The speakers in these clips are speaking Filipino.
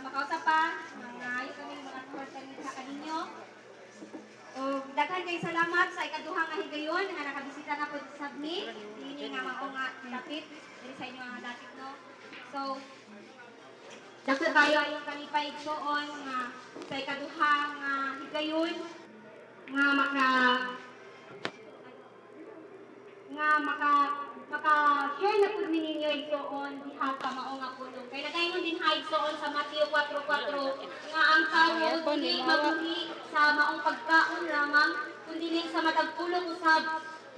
sa makausap pa, mga ayo kami mga support kami sa kaninyo. O daghan kay salamat sa ikaduhang nga higayon nga nakabisita na po sa Sabni. Dili nga mao nga dapit diri sa inyo mga dapit no. So dako kayo yung kalipay igsoon nga sa ikaduhang higayon nga maka-share na po ninyo igsoon diha sa mao nga pulong. Kaya nagayon din ha igsoon sa Mateo 4:4 nga ang tawo dili mabuhi sa maong pagkaon lamang kundi sa matag pulong usab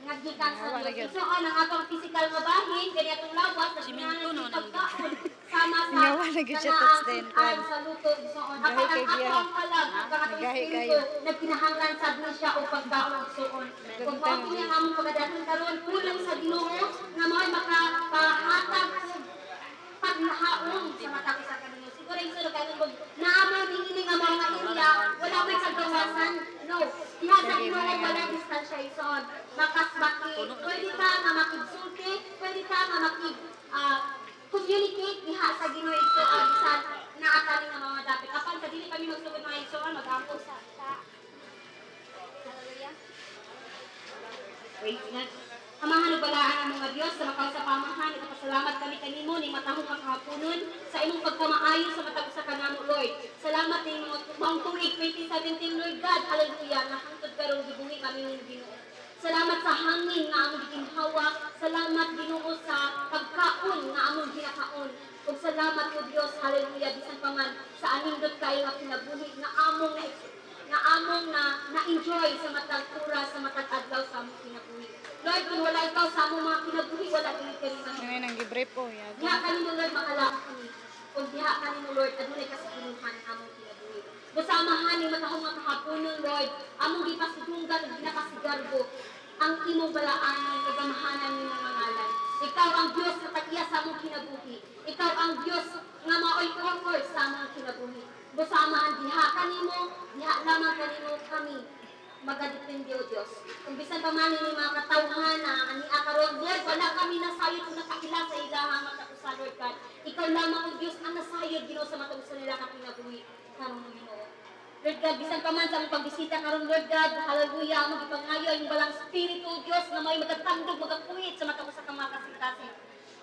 nga gikan sa Dios. Igsoon ang atong physical nga bahin kani atong lawas sa kinahanglan pagkaon sama sa sa luto igsoon. Apan ang atong kalag ang atong espiritu nagkinahanglan sa siya o pagkaon igsoon. Kung mao niya nga among pagadaton karon pulong sa Ginoo nga mao makapahatag paglahaon sa mata sa kanino. Siguro yung sunod kayo mo, naamang hiniling ang mga area, wala may kagawasan. No. Diha sa Ginoo wala distansya ison. Pwede ka nga makigsulti, pwede ka nga communicate diha sa Ginoo ison. Bisan naatali nga mga dapit. Apan sa dili kami magsugod mga ison, mag-ampo sa Hallelujah. Wait nga. Amahan ug balaan ang mga Dios sa makasapamahan ug pasalamat kami kanimo ning matahong kahaponon sa imong pagkamaayo sa matag sa kanamo Lord. Salamat ning maong tuig 2017 Lord God. Hallelujah. Nahangtod karon gibuhi kami ning Ginoo. Salamat sa hangin nga among giginhawa. Salamat Ginoo sa pagkaon nga among ginakaon. Ug salamat o Dios. Hallelujah. Bisan pa man sa anindot kayo nga kinabuhi nga among na-enjoy sa matag oras sa matag adlaw sa among kinabuhi. Lord, kung wala ikaw sa among mga kinabuhi, wala kini kanina. Ngayon nang gibrief po. Diha kanino Lord makalaak kami. Kung diha kanino Lord, adunay kasiguruhan among kinabuhi. Busamahan ni matahong nga kahaponon Lord, among gipasidunggan ug ginapasigarbo ang imong balaan ng kagamahanan ni mga ngalan. Ikaw ang Dios na tag-iya sa among kinabuhi. Ikaw ang Dios nga maoy comfort sa among kinabuhi. Busamahan diha kanimo, diha lamang kanimo kami magadepende o Diyos. Kung bisan pa man ni mga katawhan na ani karon Lord, wala kami nasayod kung nakakila sa ilahang matapusa Lord God. Ikaw lamang ang Diyos ang nasayod Ginoo sa matapusa nila ka pinabuhi karon Ginoo. Lord God, bisan pa man sa among pagbisita karon Lord God, hallelujah, among ipangayo ang balang spirito Diyos na may magatandog magapuhit sa matapusa kang mga kasing-kasing.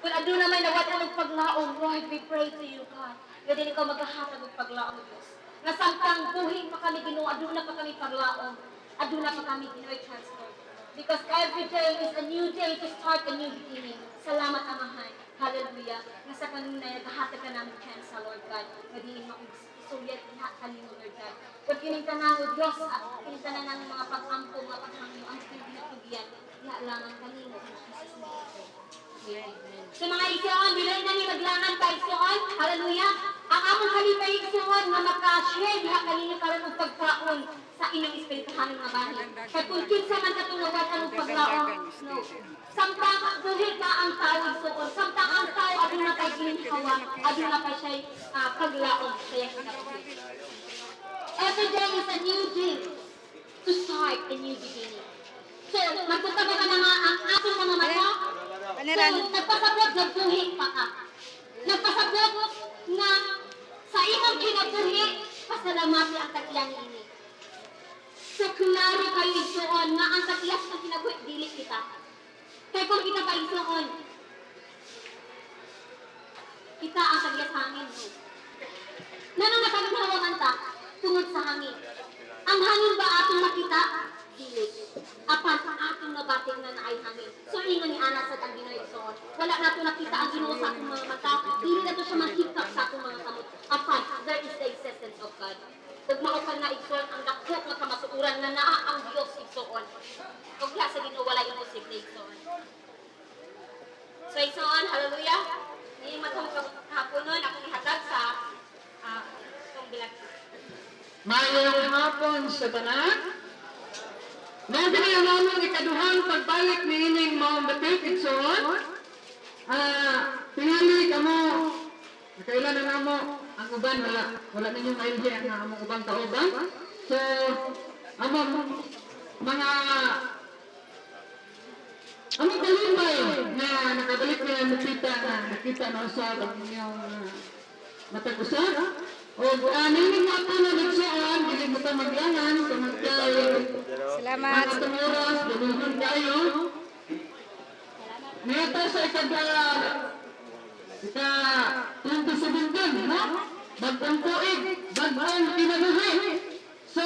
Kung aduna may nawala ng paglaom, Lord, we pray to you God. Gadi ikaw maghahatag og paglaom Diyos. Nga samtang buhi pa kami Ginoo, aduna pa kami paglaom. Aduna pa kami Pinoy Transport. Because every day is a new day to start a new beginning. Salamat Amahan. Hallelujah. Nasa kanunay, naghahatag ka namin chance sa Lord God. Madiin magsuyat lahat kanino Lord God. Kung kinintanan mo Diyos at kinintanan ng mga pag-ampo, mga pag-hangyo, ang pinagtugian, diha lamang kanino. Sa mga igsoon, bilay na ni maglangan pa igsoon. Hallelujah. Ang among halipay igsoon na maka-share diha kanino karon og pagkaon sa inyong espirituhan nga bahin. Kaya kung kinsa man katulungan ang paglaom, no. Samtang buhi ka ang tao igsoon, samtang ang tao aduna kay ginhawa, aduna pa siya paglaom sa iyang kinabuhi. Every day is a new day to start a new beginning. So, magtutabo ka na nga ang atong mga mata. So, nagpasabot, nagbuhi pa ka. Nagpasabot na sa imong kinabuhi, pasalamati ang taglang ini. So, klaro kayo igsoon nga ang taglas na kinabuhi, dili kita. Kaya kung kita pa igsoon, kita ang taglas hangin. Nanong matagnawaman ta, tungod sa hangin. Ang hangin ba atong makita? Dili. Apan ang atong nabating na naay hangin. So, ingon ni Ana sa ang Ginoo igsoon. Wala nato nakita ang Ginoo sa atong mga mata. Dili na to siya mahikap sa atong mga kamot. Apan, there is the existence of God. Ug mao pa na igsoon ang dako nga kamasuuran na naa ang Dios igsoon. Ug sa Ginoo wala imposible igsoon. So igsoon, hallelujah. Ni matong kahaponon akong ihatag sa itong bilag. Mayong hapon sa tanan. Nagani ang among ikaduhang pagbalik ni ining Mount Dapit igsoon. Pinili kamo nakailan na namo ang uban wala ninyo ma-enjoy ang among ubang kauban. So among mga among kalimay na nakabalik na nakita na usab ang inyong matag-usab. O ninig mo ako na nagsaan, hindi mo ito maglangan, sa magkay, Salamat. mga tumuras, guluhan kayo. Nito sa ika-27 din, no? Bagong tuig, bagong kinabuhi. So,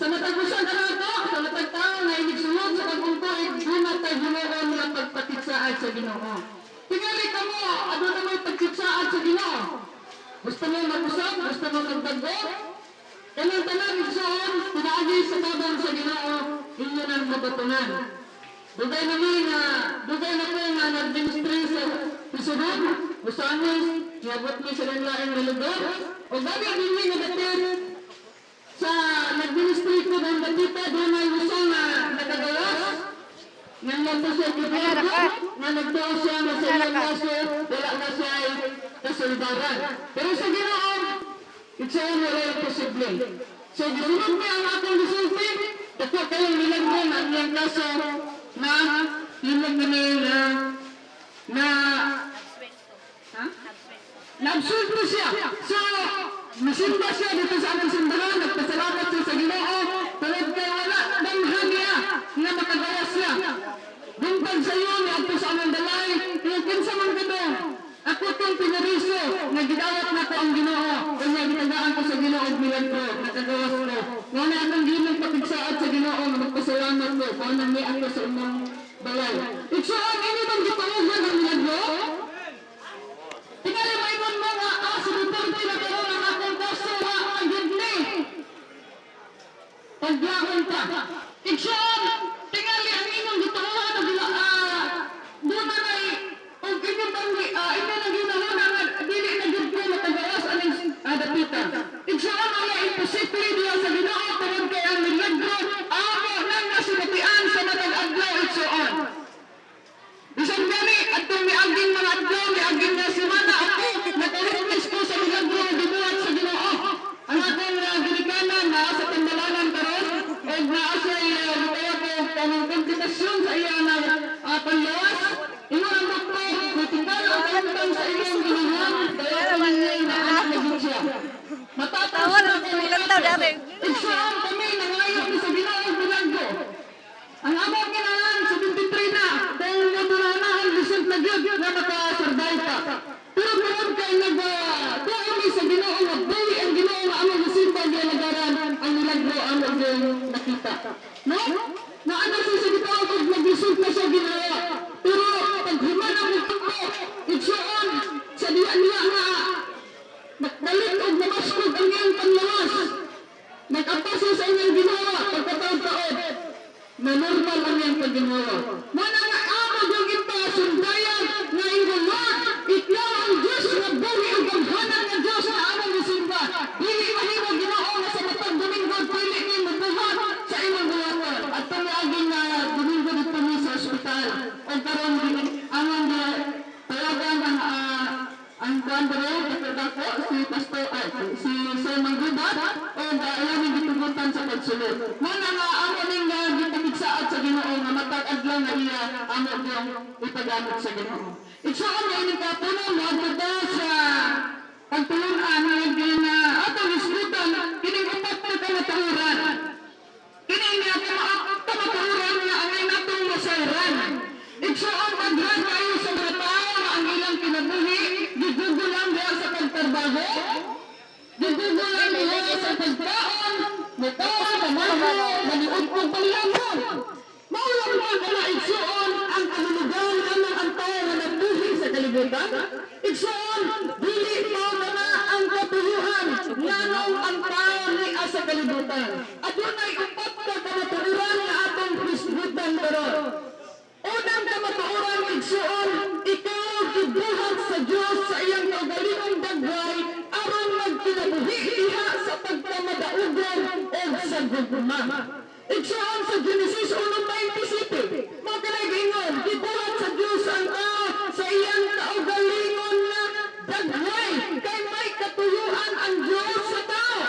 sa matagusan ka na ito, sa matagtao na inigsunod sa bagong tuig, doon tayo ginawa na pagpakitsaan sa Ginoo. Tingali ka mo, ano na may pagkitsaan sa Ginoo? Gusto mo mag-usap? Gusto mo magdago? Kailan tanan igsoon, pinaagi sa tabang sa Ginoo, inyo nang mabatunan. Dugay na nga nag-ministry sa Pisunod, Usanis, yabot ni sa lain na lugar, o gani din nga natin sa nag-ministry ko ng batita, doon ay usang nagagawas, nga lang po siya kipilado, nga nagtuo siya na sa iyong kaso, wala na siya ay kasulbaran. Pero sa Ginoo, igsoon wala yung posible. So, gisunod niya ang akong gisulti, dako kayong nilagyan ang iyong kaso na na-absulto siya. So, nasimba siya dito sa aming simbahan, nagpasalamat siya sa Ginoo, tulad kay wala, damhan niya na makagawa siya. Buntag sa iyo, niadto sa aming balay, yung kinsa man ka doon, ako itong pinariso, nagidawat na ko ang Ginoo, kung nagitagaan ko sa Ginoo at milagro, nakagawas ko. Nga akong ginong pakigsaat sa Ginoo, na magpasalamat ko, kung nami ako sa imong balay. Iksoon, ini bang gipalugan ang milagro? Tingali mo ibang mga asibutante na karoon ang akong kaso na ang gindli. Paglaon ka. Iksoon, tingali ang inyong gitaluhan na doon na rin, kung inyong nang ginahuna na dili na gindli na tagawas aning dapita. Iksoon, wala imposible diya sa Ginoo, tungod kay ang milagro, amo nang nasulatian sa matag adlaw iksoon. Isang gani, at kung miaging mga adlaw, miaging na simana, ako, nakarumis ko sa milagro, gibuhat sa Ginoo. Ang akong ginikanan na sa tandalanan karon, o naa siya lukaya ko kanong kompetasyon sa iya na panlawas. Ino ang doktor, kritikal ang kalamtan sa iyong ginahan, kaya kami niya inaanagin siya. Matapos na kami, iksoon kami, nangayon sa Ginoo milagro. Ang among ginahan sa 23 na, dahil naduranahan, lisod na gyud na makasurvive ka. Pero meron kayo nag-tuon sa Ginoo, nagbuwi ang Ginoo na among gisimba niya nagaran ang milagro ang inyong nakita. No? Na ano sa Ginoo pag nag-lisod na sa Ginoo. Pero pag human ang mundo, igsoon sa diya-diya na nagdalit o namaskog ang iyong panlawas. Nag-apasa sa inyong Ginoo pagkataon-taon. Na normal ang iyong pag-ginawa. Mana nga amag yung ipasundayan na iyong Lord, ikaw ang Diyos na buhi ang gamhanan ng Diyos na amang isimba. Dili mahimo Ginoo na sa matang Domingo, pili ni mabuhat sa iyong buhatan. At tangagin na Domingo dito ni sa ospital. O karon amang talagang ang bandero, kapag si Pastor, si Sir Manggubat, o ayamin ditugutan sa pagsulod. Mana nga amo ning gitapigsaat sa Ginoo nga matag adlaw na iya amo yung ipagamit sa Ginoo. Iksoon mo ini kapunon mo adto sa pagtulon-an nga ato isgutan kining upat na kamatuoran. Kini niya kamatuoran nga angay natong masayran. Iksoon magran kayo sa mga tao nga ang ilang kinabuhi, gigugulan diha sa pagtrabaho, gigugulan diha sa pagkaon, matawa, mamaho, maliod kong palihamon. Maulang mo na igsoon ang kanulugan ng ang tao na nagbuhi sa kalibutan. Igsoon, dili mo na ang katuluhan nganong ang tao ni sa kalibutan. At yun ay upat ka kamatuoran na atong hisgutan karon. Unang kamatuoran igsoon, ikaw gibuhat sa Dios sa iyang kaugalingong dagway aron magkinabuhi diha sa pagpamadaugon o sa gugma. Igsoon sa Genesis 1:27, magkanagingon, gibuhat sa Dios ang sa iyang kaugalingon na dagway kay may katuyuan ang Dios sa tao.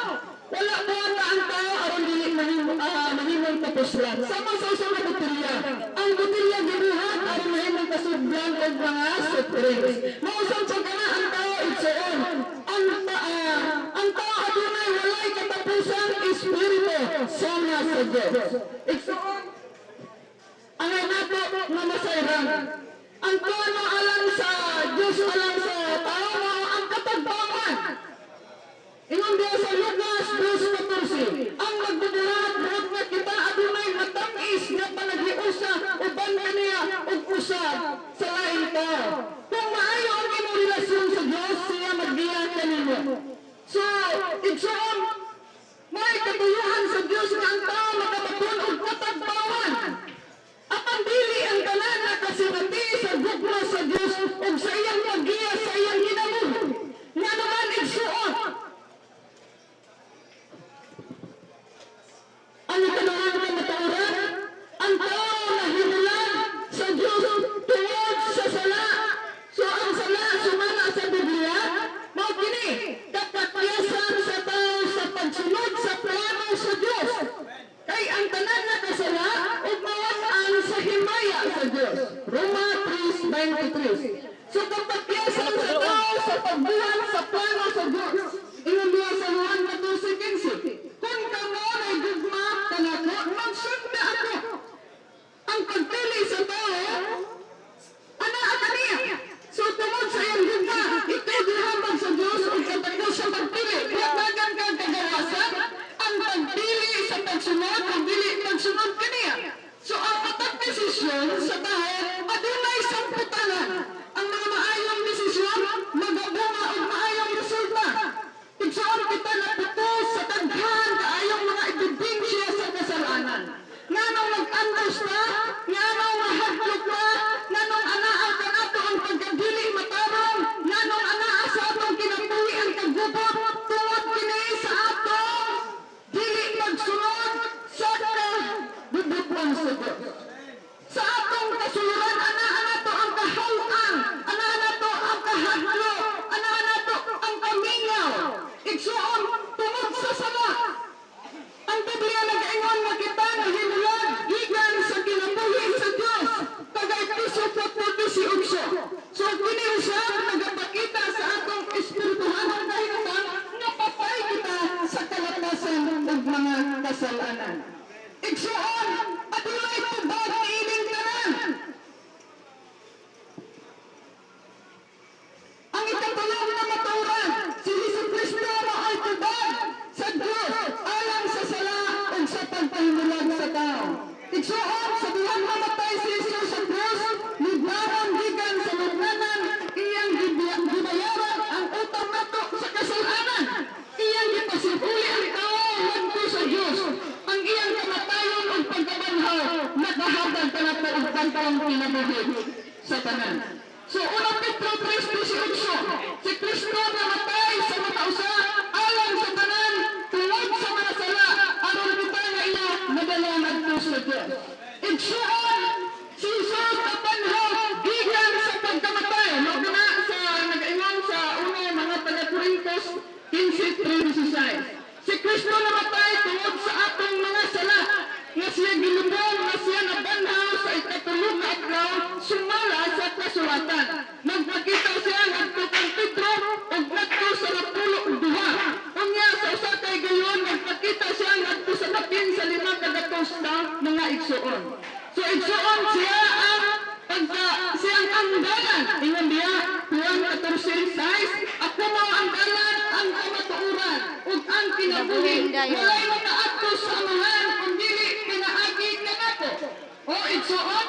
Wala mo na ang tao aron dili mahimong kapuslan. Sama sa usang botelya. Ang botelya gibuhat aron mahimong kasudlan og mga soft drinks. Mausap sa kana ang tao igsoon. sa Diyos. Igsoon, ang nato nga masayran. Ang tono alang sa Diyos alang sa tao mo ang katagbawan. Ingon diya sa Lucas 2:14, ang nagbubuhat buhat nga kita adunay matangis nga panaghiusa uban kaniya ug usab sa lain tao. Kung maayo ang imong relasyon sa Dios, siya magdiyan kanimo. So, igsoon, may katuyuhan sa Dios nga ang tao makabaton og katagbawan. Apan dili ang tanan nakasinati sa gugma sa Dios ug sa iyang paggiya sa iyang ginabuhi. Nga naman igsuon, ang ikanungan nga matauran, ang tao na hinulan sa Diyos tungod sa sala. So ang sala sumala sa Biblia, mao kini kapatyasan sa tao sa pagsunod sa plano sa Diyos. Kay ang tanan na kasala ug mawas-an sa himaya sa Diyos. Roma 3:23. So kapatyasan sa tao sa pagbuhat sa plano sa Diyos. Ingon diya sa Juan 14:15. Kung kamo ay gugma kanako, magsunda ako. Ang pagpili sa tao, anaa kaniya. So tungod sa iyang gugma, ikaw gihamag sa Diyos ug katagbo sa pagpili. Watagan ka kagawasan ang pagpili sa pagsunod ug dili pagsunod kaniya. So ang matag desisyon sa tao adunay samputanan. Ang mga maayong desisyon magabunga og maayong resulta. Igsoon kita na putos sa taghan kaayong mga ebidensya sa kasalanan. Nganong mag-andos ka, nganong mahadlok ka, nganong anaa ka nato ang pagkadili matarong, nganong anaa sa atong kinabuhi ang kagubot, tungod kini sa atong dili magsunod sa kabubutan sa Diyos. Sa atong kasuluran, anaa nato ang kahaw-an, anaa nato ang kahadlok, anaa nato ang kamingaw. Igsuon, tungod sa sala. Ang Biblia nag-ingon nga kita na hinulan gikan sa kinabuhi sa Diyos. Kagay piso po po siugso. So kini usab nagapakita sa atong espirituhan ang kahinutan nga patay kita sa kalatasan ug mga kasalanan. Igsuon, adunay tubag niining tanan. Ang ikatulong na maturan, si Jesucristo na ay tubag sa Diyos alang sa sala ug sa pagpahimulag sa tao. Igsuon, sa duhang mamatay si Jesus sa Diyos, libaran gikan sa lugnanan, iyang gibayaran ang utang nato sa kasalanan. Iyang gipasipuli ang tao ngadto sa Diyos. Ang iyang kamatayon ug pagkabanhaw nakahatag kanato og pantang kinabuhi sa tanan. So, unang Petro 3:18, si Kristo namatay sa matausa alang sa tanan tungod sa mga sala aron kita nga iya madalong adto sa Dios. Igsuon, si Jesus kabanhaw gikan sa pagkamatay. Mao na sa nag-ingon sa unang mga taga-Corintios 15:3-16. Si Kristo namatay tungod sa atong mga sala nga siya gilubong nga siya nabanhaw sa ikatulong na adlaw sumala sa kasulatan. Nagpakita siya ngadto kang Pedro ug ngadto sa 12. Unya sa usa kay gayon nagpakita siya ngadto sa lapin sa 5 kagatusta mga igsuon. So igsuon siya ang siyang anggalan. Ingon diya Juan 14:6, ako mao ang dalan, ang kamatuoran ug ang kinabuhi. Walay makaadto sa amahan kun dili pinaagi kanako. O igsuon,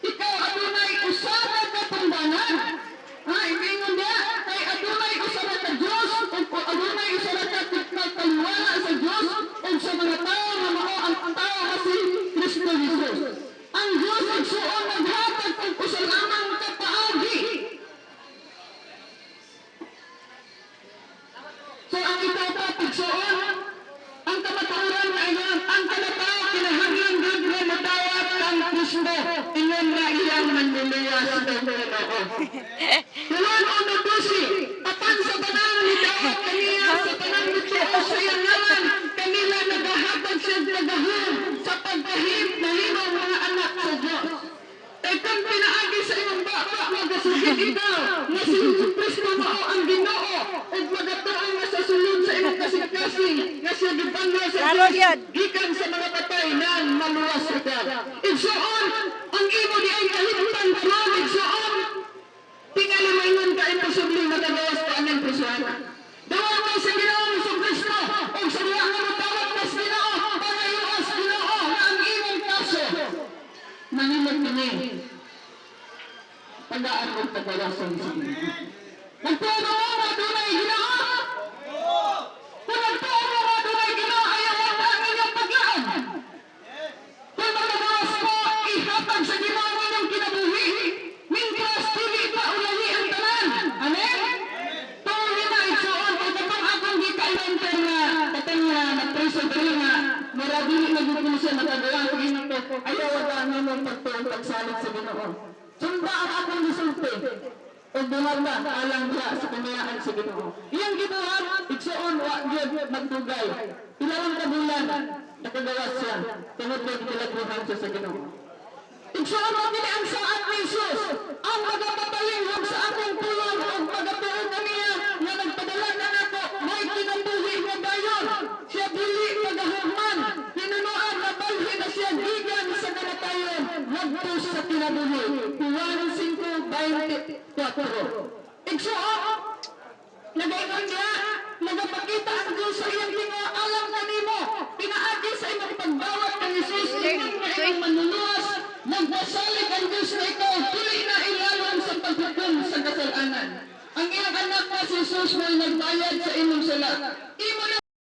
ikaw adunay usa ka katungdanan. Ingon diya kay adunay usa ka Dios ug adunay usa ka pagkaliwala sa Dios ug sa mga tao nga mao ang tao nga si Kristo Jesus. Ang Diyos igsuon naghatag og usa lamang ka paagi. So ang ikaw pa igsuon, ang kamatuoran nga ingon, ang kalataw kinahanglan gud nga matawag kang Kristo. Ingon nga iyang manluluwas sa Ginoo. Tulan ono dusi, apan sa tanan ni Daud kaniya sa tanan nituo sa iyang ngalan, kanila nagahatag siya nagahom sa pagkahim na hinong mga anak sa Diyos. Kay kung pinaagi sa iyong baka, magasugid ikaw na si Jesucristo mao ang Ginoo ug magatuon nga sa sulod sa imong kasing-kasing nga siya gibanhaw sa Karol yun. gikan sa mga patay nang maluwas ikaw. Igsoon, ang imo di ay kahimtang tron, igsoon, tingali mo ingon ka imposible matagawas ka anang presyohan. Dawa mo sa Ginoong Kristo, o sa diya nga matawag mas Ginoo, panayuas Ginoo, na ang imong kaso. Manimag kami. Tagaan mo tagawasan sa Ginoo. Nagtuno mo na dunay Ginoo. Kung nagtuno mo dunay Ginoo, ayaw mo na ang inyong paglaan. Kung matagawas mo, ihatag sa Ginoo mo ng kinabuhi. Mintras dili pa ulahi ang tanan. Amen? Tuloy na igsoon, kung katong akong gika-inenter nga, katong nga, nagpreso dili nga, marabili na gulong siya matagawa ko ginoo, ayaw wala namang pagtuon pagsalit sa Ginoo. Sunda ang akong gisulti. O dumarma, alang siya sa kamayaan sa Ginoo. Iyang gibuhat, igsoon, wa gyud magdugay. Ilawang kabulan, nakagawas siya. Tungod na gilagbuhan siya sa Ginoo. Igsoon mo nila ang saat ni Jesus. Ang magapapalingog sa akong tulong o magatuon na niya na nagpadala na nato. May kinabuhi mo dayon. Siya dili pagahugman. Hinunuan na balhi na siya gigan sa kamatayon. Hagtos sa kinabuhi. Juan 5:24. Igsoon, nagayon niya, nagapakita ang Diyos sa iyang tinga alam na nimo. Pinaagi sa imong pagbawa